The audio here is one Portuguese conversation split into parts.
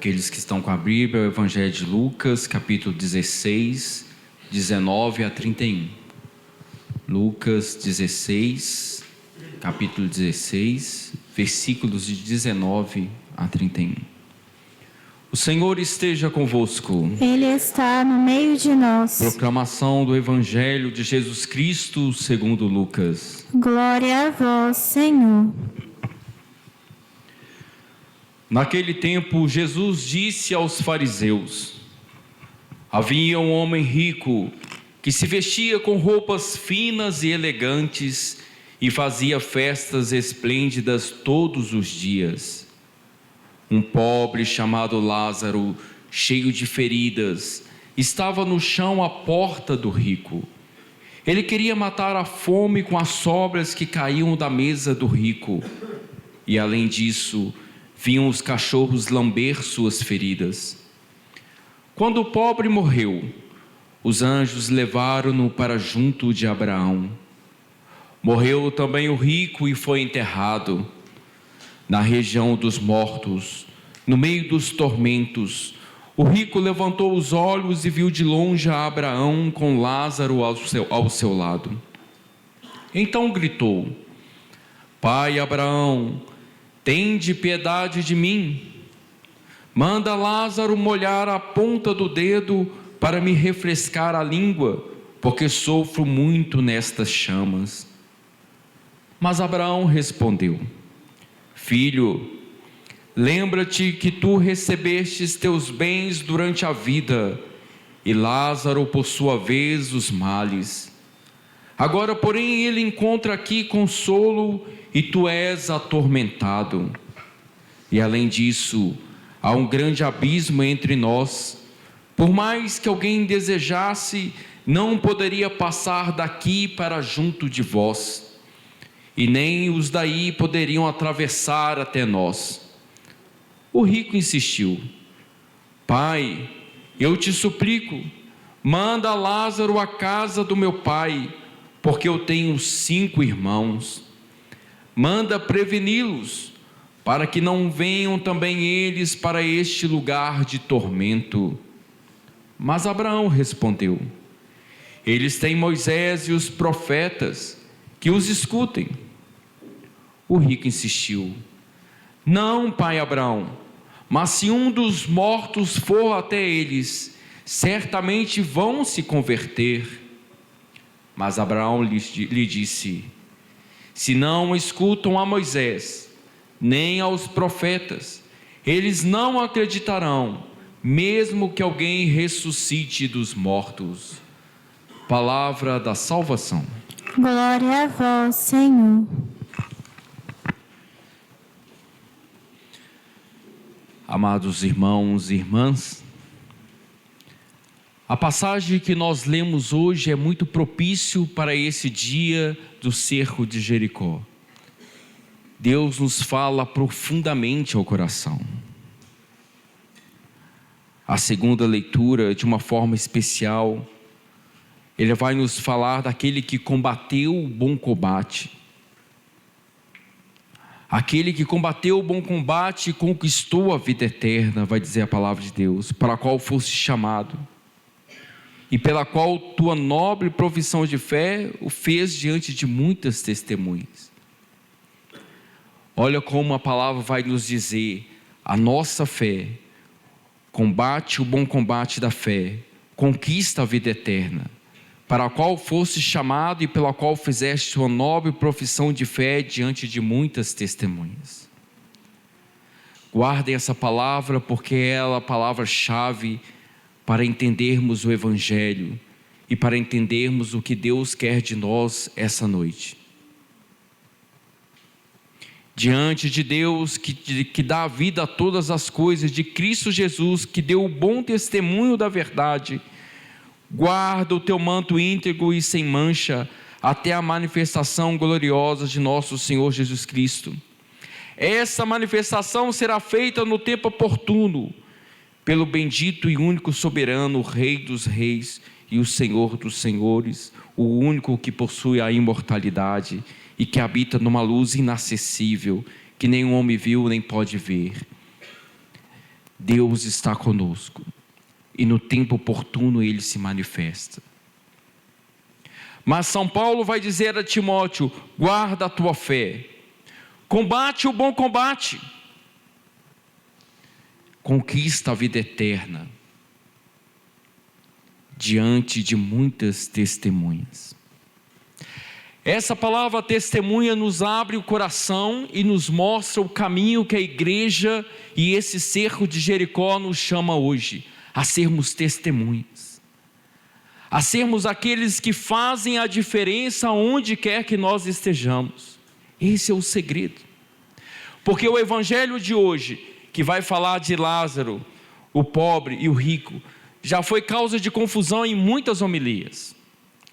Aqueles que estão com a Bíblia, o Evangelho de Lucas, capítulo 16, 19 a 31. Lucas 16, capítulo 16, versículos de 19 a 31. O Senhor esteja convosco. Ele está no meio de nós. Proclamação do Evangelho de Jesus Cristo segundo Lucas. Glória a vós, Senhor. Naquele tempo, Jesus disse aos fariseus: havia um homem rico que se vestia com roupas finas e elegantes e fazia festas esplêndidas todos os dias. Um pobre chamado Lázaro, cheio de feridas, estava no chão à porta do rico. Ele queria matar a fome com as sobras que caíam da mesa do rico. E além disso, vinham os cachorros lamber suas feridas. Quando o pobre morreu, os anjos levaram-no para junto de Abraão. Morreu também o rico e foi enterrado. Na região dos mortos, no meio dos tormentos, o rico levantou os olhos e viu de longe a Abraão com Lázaro ao seu lado. Então gritou: Pai Abraão, tende piedade de mim. Manda Lázaro molhar a ponta do dedo para me refrescar a língua, porque sofro muito nestas chamas. Mas Abraão respondeu: Filho, lembra-te que tu recebestes teus bens durante a vida, e Lázaro, por sua vez, os males. Agora, porém, ele encontra aqui consolo e tu és atormentado. E além disso, há um grande abismo entre nós. Por mais que alguém desejasse, não poderia passar daqui para junto de vós, e nem os daí poderiam atravessar até nós. O rico insistiu: Pai, eu te suplico, manda Lázaro à casa do meu pai, porque eu tenho 5 irmãos. Manda preveni-los, para que não venham também eles para este lugar de tormento. Mas Abraão respondeu: eles têm Moisés e os profetas, que os escutem. O rico insistiu: não, pai Abraão, mas se um dos mortos for até eles, certamente vão se converter. Mas Abraão lhe disse: se não escutam a Moisés, nem aos profetas, eles não acreditarão, mesmo que alguém ressuscite dos mortos. Palavra da salvação. Glória a vós, Senhor. Amados irmãos e irmãs, a passagem que nós lemos hoje é muito propício para esse dia do cerco de Jericó. Deus nos fala profundamente ao coração. A segunda leitura, de uma forma especial, ele vai nos falar daquele que combateu o bom combate. Aquele que combateu o bom combate e conquistou a vida eterna, vai dizer a palavra de Deus, para a qual foste chamado, e pela qual tua nobre profissão de fé o fez diante de muitas testemunhas. Olha como a palavra vai nos dizer: a nossa fé combate o bom combate da fé, conquista a vida eterna, para a qual foste chamado e pela qual fizeste uma nobre profissão de fé diante de muitas testemunhas. Guardem essa palavra, porque ela é a palavra-chave para entendermos o Evangelho e para entendermos o que Deus quer de nós essa noite. Diante de Deus que dá vida a todas as coisas, de Cristo Jesus, que deu o bom testemunho da verdade, guarda o teu manto íntegro e sem mancha, até a manifestação gloriosa de nosso Senhor Jesus Cristo. Essa manifestação será feita no tempo oportuno, pelo bendito e único soberano, o Rei dos reis e o Senhor dos senhores, o único que possui a imortalidade e que habita numa luz inacessível, que nenhum homem viu nem pode ver. Deus está conosco e no tempo oportuno Ele se manifesta. Mas São Paulo vai dizer a Timóteo: guarda a tua fé, combate o bom combate, conquista a vida eterna, diante de muitas testemunhas. Essa palavra testemunha nos abre o coração e nos mostra o caminho que a igreja e esse cerco de Jericó nos chama hoje, a sermos testemunhas, a sermos aqueles que fazem a diferença onde quer que nós estejamos. Esse é o segredo, porque o evangelho de hoje, que vai falar de Lázaro, o pobre e o rico, já foi causa de confusão em muitas homilias,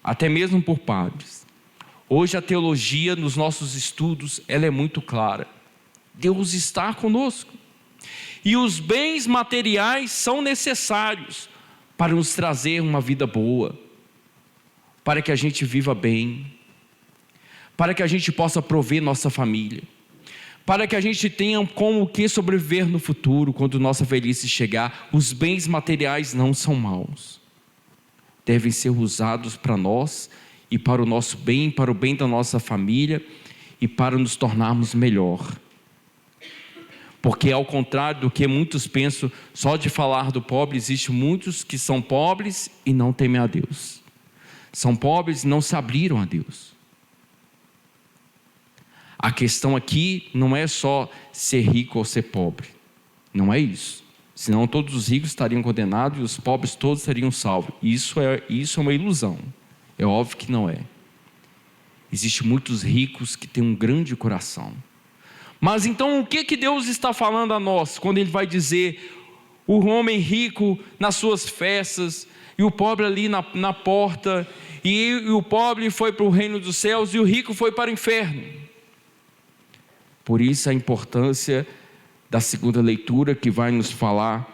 até mesmo por padres. Hoje a teologia nos nossos estudos, ela é muito clara. Deus está conosco. E os bens materiais são necessários para nos trazer uma vida boa, para que a gente viva bem, para que a gente possa prover nossa família, para que a gente tenha como que sobreviver no futuro, quando nossa velhice chegar. Os bens materiais não são maus, devem ser usados para nós e para o nosso bem, para o bem da nossa família e para nos tornarmos melhor. Porque ao contrário do que muitos pensam, só de falar do pobre, existe muitos que são pobres e não temem a Deus. São pobres e não se abriram a Deus. A questão aqui não é só ser rico ou ser pobre. Não é isso. Senão todos os ricos estariam condenados e os pobres todos seriam salvos. Isso é uma ilusão. É óbvio que não é. Existem muitos ricos que têm um grande coração. Mas então o que Deus está falando a nós, quando Ele vai dizer, o homem rico nas suas festas, e o pobre ali na porta, e o pobre foi para o reino dos céus, e o rico foi para o inferno? Por isso a importância da segunda leitura, que vai nos falar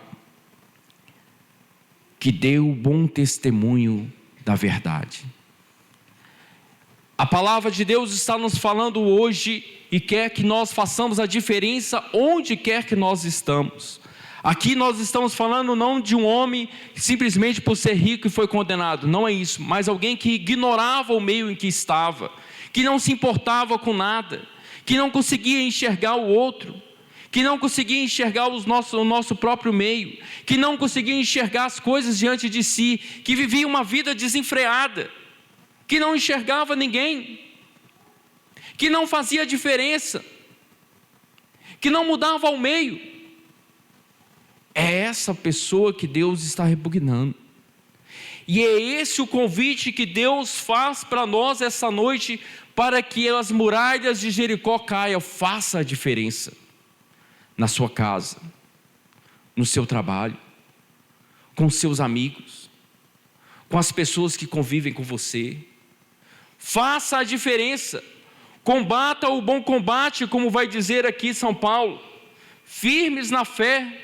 que deu bom testemunho da verdade. A palavra de Deus está nos falando hoje e quer que nós façamos a diferença onde quer que nós estamos. Aqui nós estamos falando não de um homem simplesmente por ser rico e foi condenado, não é isso, mas alguém que ignorava o meio em que estava, que não se importava com nada, que não conseguia enxergar o outro, que não conseguia enxergar o nosso próprio meio, que não conseguia enxergar as coisas diante de si, que vivia uma vida desenfreada, que não enxergava ninguém, que não fazia diferença, que não mudava ao meio. É essa pessoa que Deus está repugnando. E é esse o convite que Deus faz para nós essa noite, para que as muralhas de Jericó caiam. Faça a diferença na sua casa, no seu trabalho, com seus amigos, com as pessoas que convivem com você. Faça a diferença, combata o bom combate, como vai dizer aqui São Paulo, firmes na fé,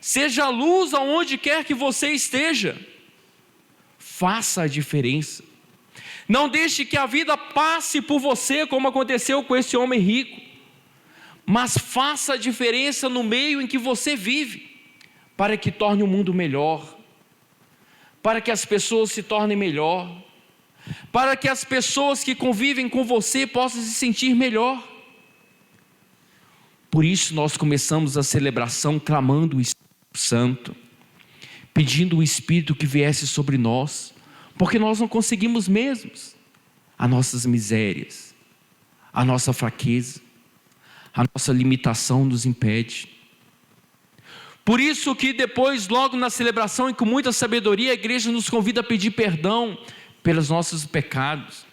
seja luz aonde quer que você esteja. Faça a diferença, não deixe que a vida passe por você, como aconteceu com esse homem rico, mas faça a diferença no meio em que você vive, para que torne o mundo melhor, para que as pessoas se tornem melhor, para que as pessoas que convivem com você possam se sentir melhor. Por isso nós começamos a celebração clamando o Espírito Santo, pedindo o Espírito que viesse sobre nós, porque nós não conseguimos mesmos, as nossas misérias, a nossa fraqueza, a nossa limitação nos impede. Por isso que depois, logo na celebração e com muita sabedoria, a igreja nos convida a pedir perdão pelos nossos pecados,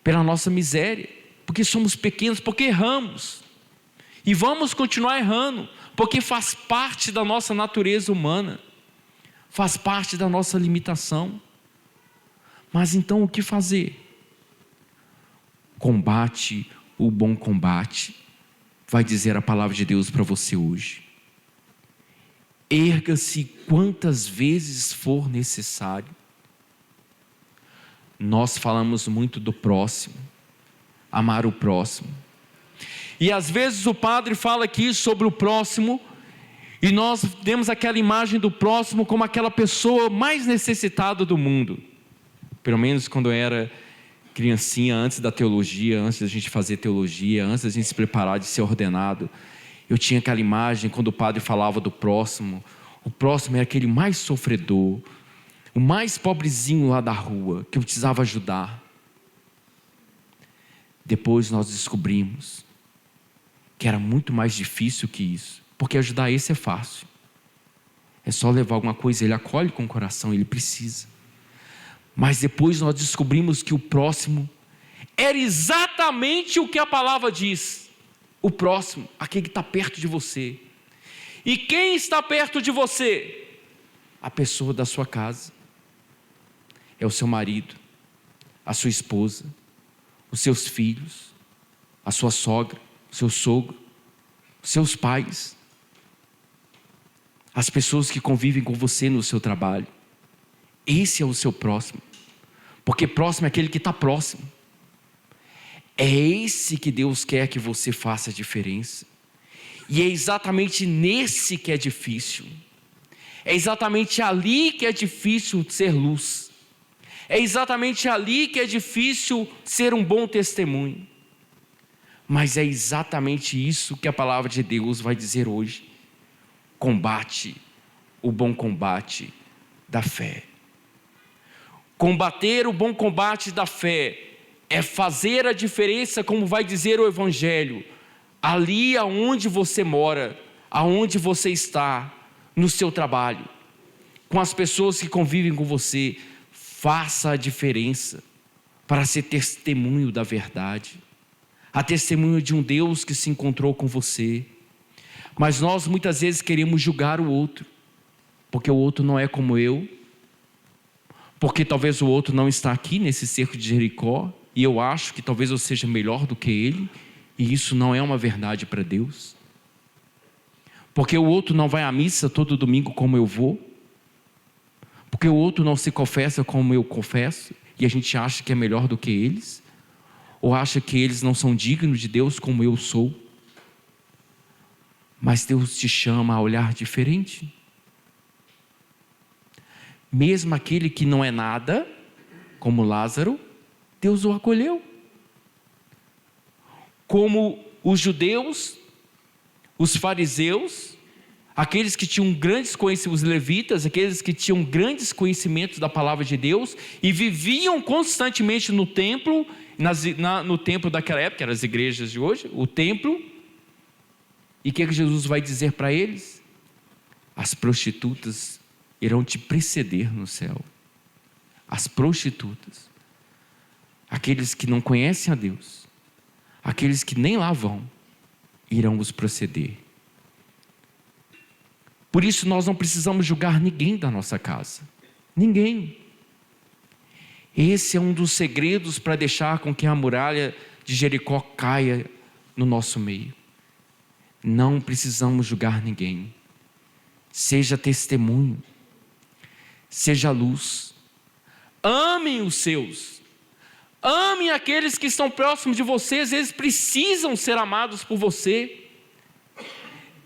pela nossa miséria, porque somos pequenos, porque erramos, e vamos continuar errando, porque faz parte da nossa natureza humana, faz parte da nossa limitação. Mas então o que fazer? Combate o bom combate, vai dizer a palavra de Deus para você hoje. Erga-se quantas vezes for necessário. Nós falamos muito do próximo, amar o próximo. E às vezes o padre fala aqui sobre o próximo, E nós temos aquela imagem do próximo como aquela pessoa mais necessitada do mundo. Pelo menos quando eu era criancinha, antes da teologia, antes da gente fazer teologia, antes da gente se preparar de ser ordenado, eu tinha aquela imagem quando o padre falava do próximo. O próximo era aquele mais sofredor, o mais pobrezinho lá da rua, que eu precisava ajudar. Depois nós descobrimos que era muito mais difícil que isso, porque ajudar esse é fácil. É só levar alguma coisa, ele acolhe com o coração, ele precisa. Mas depois nós descobrimos que o próximo era exatamente o que a palavra diz. O próximo, aquele que está perto de você. E quem está perto de você? A pessoa da sua casa. É o seu marido, a sua esposa, os seus filhos, a sua sogra, o seu sogro, os seus pais, as pessoas que convivem com você no seu trabalho. Esse é o seu próximo, porque próximo é aquele que está próximo. É esse que Deus quer que você faça a diferença, e é exatamente nesse que é difícil, é exatamente ali que é difícil ser luz, é exatamente ali que é difícil ser um bom testemunho. Mas é exatamente isso que a palavra de Deus vai dizer hoje. Combate o bom combate da fé. Combater o bom combate da fé é fazer a diferença, como vai dizer o Evangelho, ali aonde você mora, aonde você está, no seu trabalho, com as pessoas que convivem com você. Faça a diferença para ser testemunho da verdade, a testemunho de um Deus que se encontrou com você. Mas nós muitas vezes queremos julgar o outro, porque o outro não é como eu, porque talvez o outro não está aqui nesse cerco de Jericó, e eu acho que talvez eu seja melhor do que ele, e isso não é uma verdade para Deus. Porque o outro não vai à missa todo domingo como eu vou, porque o outro não se confessa como eu confesso, e a gente acha que é melhor do que eles, ou acha que eles não são dignos de Deus como eu sou. Mas Deus te chama a olhar diferente. Mesmo aquele que não é nada, como Lázaro, Deus o acolheu. Como os judeus, os fariseus, aqueles que tinham grandes conhecimentos, os levitas, aqueles que tinham grandes conhecimentos da palavra de Deus e viviam constantemente no templo, no templo daquela época, que eram as igrejas de hoje, o templo. E o que Jesus vai dizer para eles? As prostitutas irão te preceder no céu. As prostitutas, aqueles que não conhecem a Deus, aqueles que nem lá vão, irão os preceder. Por isso nós não precisamos julgar ninguém da nossa casa. Ninguém. Esse é um dos segredos para deixar com que a muralha de Jericó caia no nosso meio. Não precisamos julgar ninguém. Seja testemunho. Seja luz. Amem os seus. Amem aqueles que estão próximos de vocês. Eles precisam ser amados por você.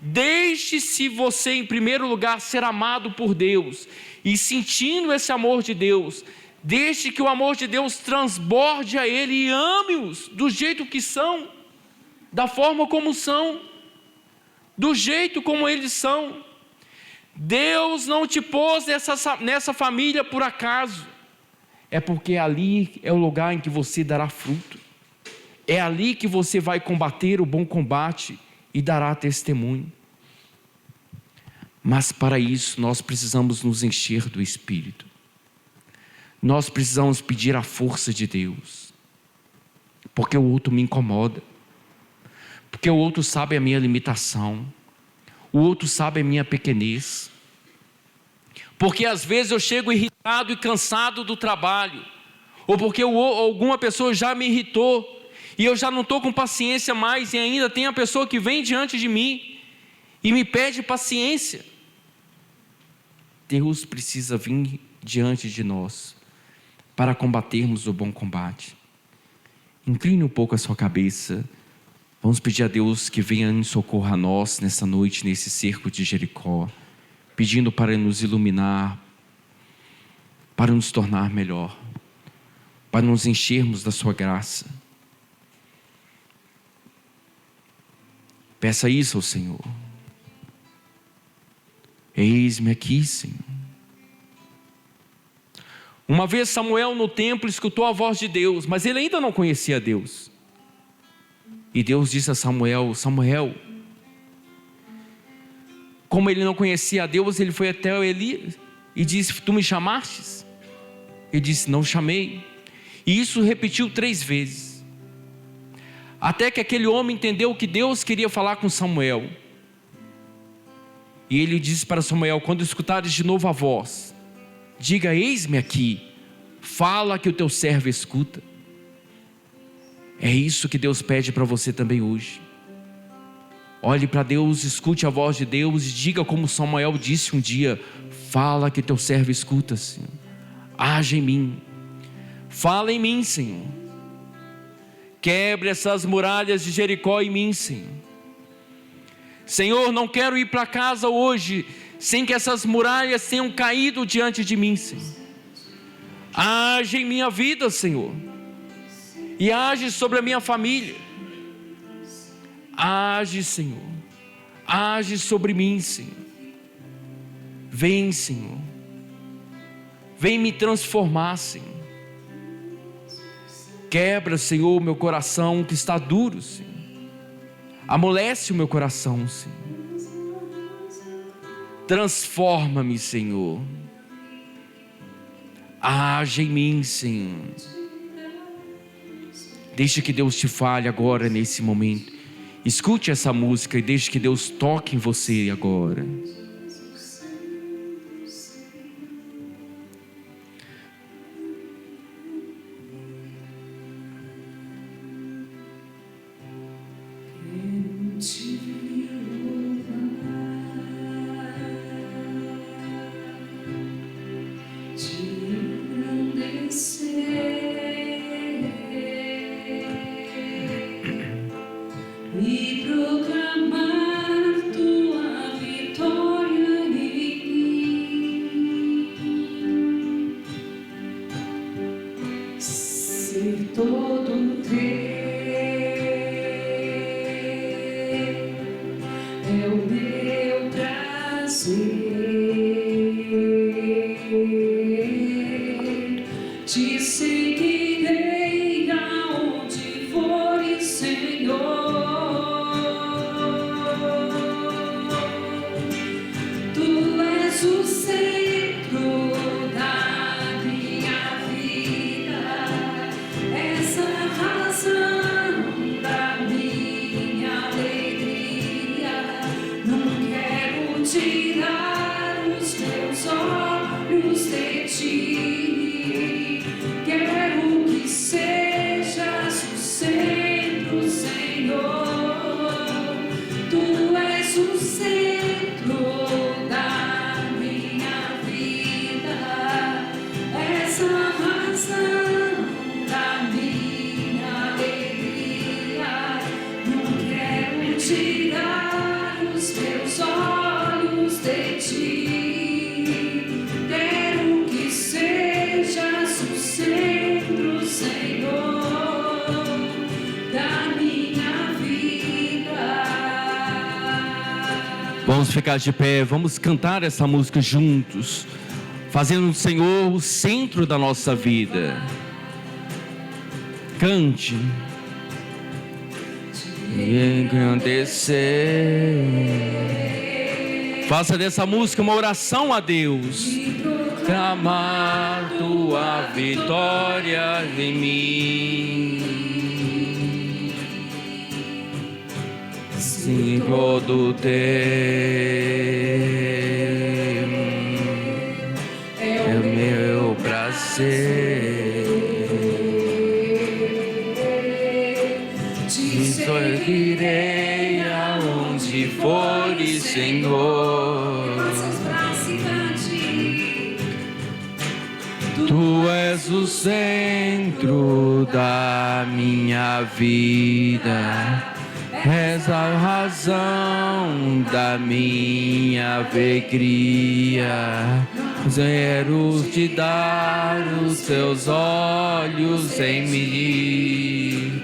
Deixe-se você, em primeiro lugar, ser amado por Deus. E sentindo esse amor de Deus, deixe que o amor de Deus transborde a Ele e ame-os do jeito que são, da forma como são, do jeito como eles são. Deus não te pôs nessa família por acaso. É porque ali é o lugar em que você dará fruto. É ali que você vai combater o bom combate e dará testemunho. Mas para isso nós precisamos nos encher do Espírito. Nós precisamos pedir a força de Deus. Porque o outro me incomoda. Porque o outro sabe a minha limitação. O outro sabe a minha pequenez. Porque às vezes eu chego irritado e cansado do trabalho. Ou porque alguma pessoa já me irritou. E eu já não estou com paciência mais. E ainda tem a pessoa que vem diante de mim e me pede paciência. Deus precisa vir diante de nós para combatermos o bom combate. Incline um pouco a sua cabeça. Vamos pedir a Deus que venha em socorro a nós nessa noite, nesse cerco de Jericó, pedindo para nos iluminar, para nos tornar melhor, para nos enchermos da sua graça. Peça isso ao Senhor. Eis-me aqui, Senhor. Uma vez Samuel no templo escutou a voz de Deus, mas ele ainda não conhecia Deus. E Deus disse a Samuel: Samuel. Como ele não conhecia a Deus, ele foi até Eli e disse: tu me chamastes? Ele disse: não chamei. E isso repetiu 3 vezes. Até que aquele homem entendeu que Deus queria falar com Samuel. E ele disse para Samuel: quando escutares de novo a voz, diga: eis-me aqui, fala que o teu servo escuta. É isso que Deus pede para você também hoje. Olhe para Deus, escute a voz de Deus e diga como Samuel disse um dia: fala que teu servo escuta, Senhor. Age em mim, fala em mim, Senhor. Quebre essas muralhas de Jericó em mim, Senhor. Senhor, não quero ir para casa hoje sem que essas muralhas tenham caído diante de mim, Senhor. Age em minha vida, Senhor, e age sobre a minha família. Age, Senhor, age sobre mim, Senhor. Vem, Senhor, vem me transformar, Senhor. Quebra, Senhor, meu coração que está duro, Senhor. Amolece o meu coração, Senhor. Transforma-me, Senhor. Age em mim, Senhor. Deixe que Deus te fale agora nesse momento. Escute essa música e deixe que Deus toque em você agora. E proclamar tua vitória em mim, ser todo teu, é o meu prazer, te seguirei aonde fores, Senhor. O centro da minha vida, essa razão da minha alegria. Não quero tirar os meus olhos de ti. Quero que sejas o centro, Senhor. Tu és o centro da tirar os meus olhos de ti. Quero que sejas o centro, Senhor, da minha vida. Vamos ficar de pé, vamos cantar essa música juntos, fazendo o Senhor o centro da nossa vida. Cante. E engrandecer. Faça dessa música uma oração a Deus. Clamar tua vitória em mim. Senhor do teu, é o meu prazer. Irei aonde fores, Senhor. Tu és o centro da minha vida, és a razão da minha alegria. Quero te dar os teus olhos em mim.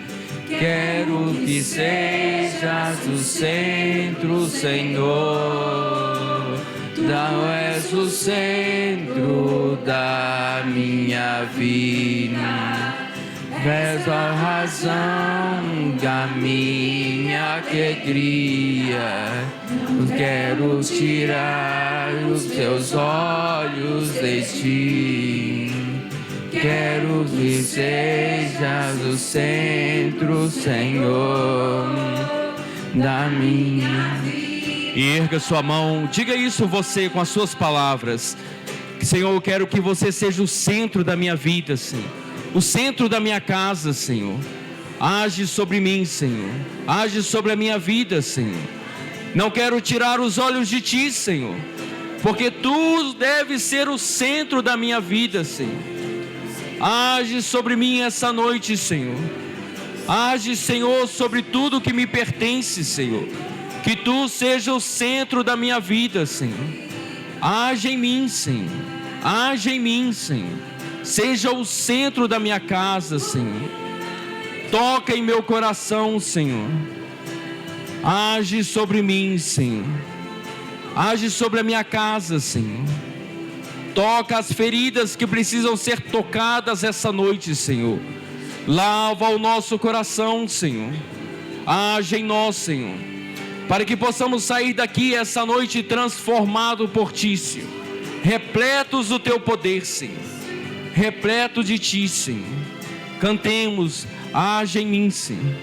Quero que sejas o centro, Senhor. Tu és o centro da minha vida. És a razão da minha alegria. Quero tirar os teus olhos de ti. Quero que sejas o centro, Senhor, da minha vida. Erga sua mão, diga isso você com as suas palavras. Senhor, eu quero que você seja o centro da minha vida, Senhor. O centro da minha casa, Senhor. Age sobre mim, Senhor. Age sobre a minha vida, Senhor. Não quero tirar os olhos de ti, Senhor, porque tu deves ser o centro da minha vida, Senhor. Age sobre mim essa noite, Senhor. Age, Senhor, sobre tudo que me pertence, Senhor. Que tu seja o centro da minha vida, Senhor. Age em mim, Senhor. Age em mim, Senhor. Seja o centro da minha casa, Senhor. Toca em meu coração, Senhor. Age sobre mim, Senhor. Age sobre a minha casa, Senhor. Toca as feridas que precisam ser tocadas essa noite, Senhor. Lava o nosso coração, Senhor. Age em nós, Senhor, para que possamos sair daqui essa noite transformados por Ti, Senhor. Repletos do Teu poder, Senhor. Repleto de Ti, Senhor. Cantemos, age em mim, Senhor.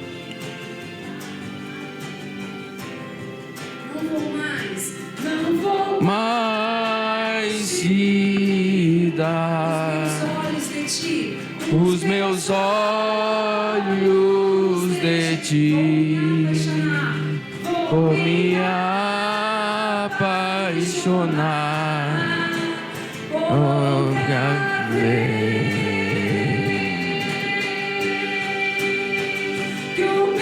Não vou mais te dar os meus olhos de Ti. Vou me apaixonar por ver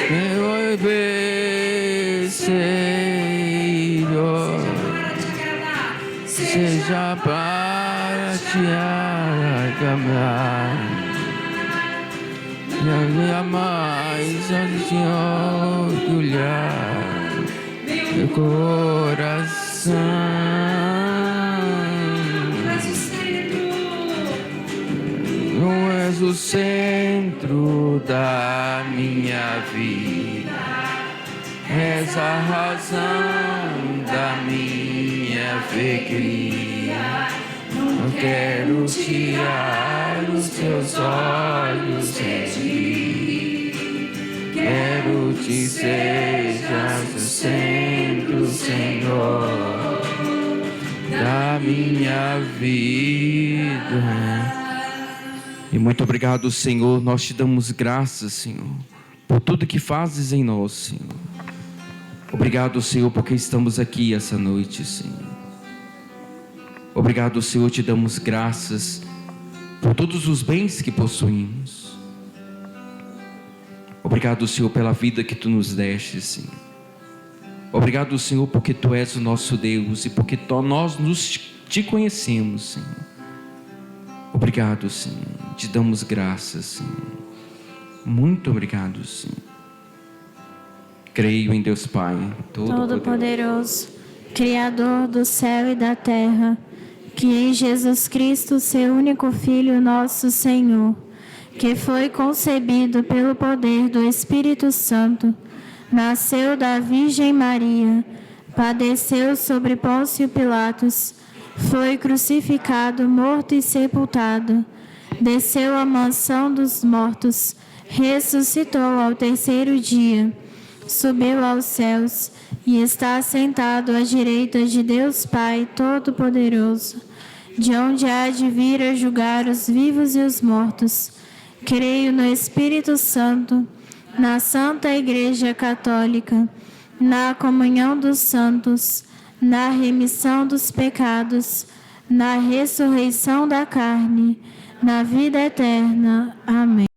meu bebê, Senhor, seja para te agradar. Jamais ao Senhor olhar meu coração. Não és o centro da minha vida. És a razão da minha alegria. Não quero tirar os teus olhos de ti. Quero que sejas o centro, Senhor, da minha vida. E muito obrigado, Senhor. Nós te damos graças, Senhor, por tudo que fazes em nós, Senhor. Obrigado, Senhor, porque estamos aqui essa noite, Senhor. Obrigado, Senhor, te damos graças por todos os bens que possuímos. Obrigado, Senhor, pela vida que Tu nos deste, Senhor. Obrigado, Senhor, porque Tu és o nosso Deus e porque nós te conhecemos, Senhor. Obrigado, Senhor. Te damos graças, Senhor. Muito obrigado, Senhor. Creio em Deus Pai Todo-Poderoso, Criador do céu e da terra, que em Jesus Cristo, seu único Filho, nosso Senhor, que foi concebido pelo poder do Espírito Santo, nasceu da Virgem Maria, padeceu sobre Pôncio Pilatos, foi crucificado, morto e sepultado, desceu à mansão dos mortos, ressuscitou ao terceiro dia, subiu aos céus e está assentado à direita de Deus Pai Todo-Poderoso, de onde há de vir a julgar os vivos e os mortos. Creio no Espírito Santo, na Santa Igreja Católica, na comunhão dos santos, na remissão dos pecados, na ressurreição da carne, na vida eterna. Amém.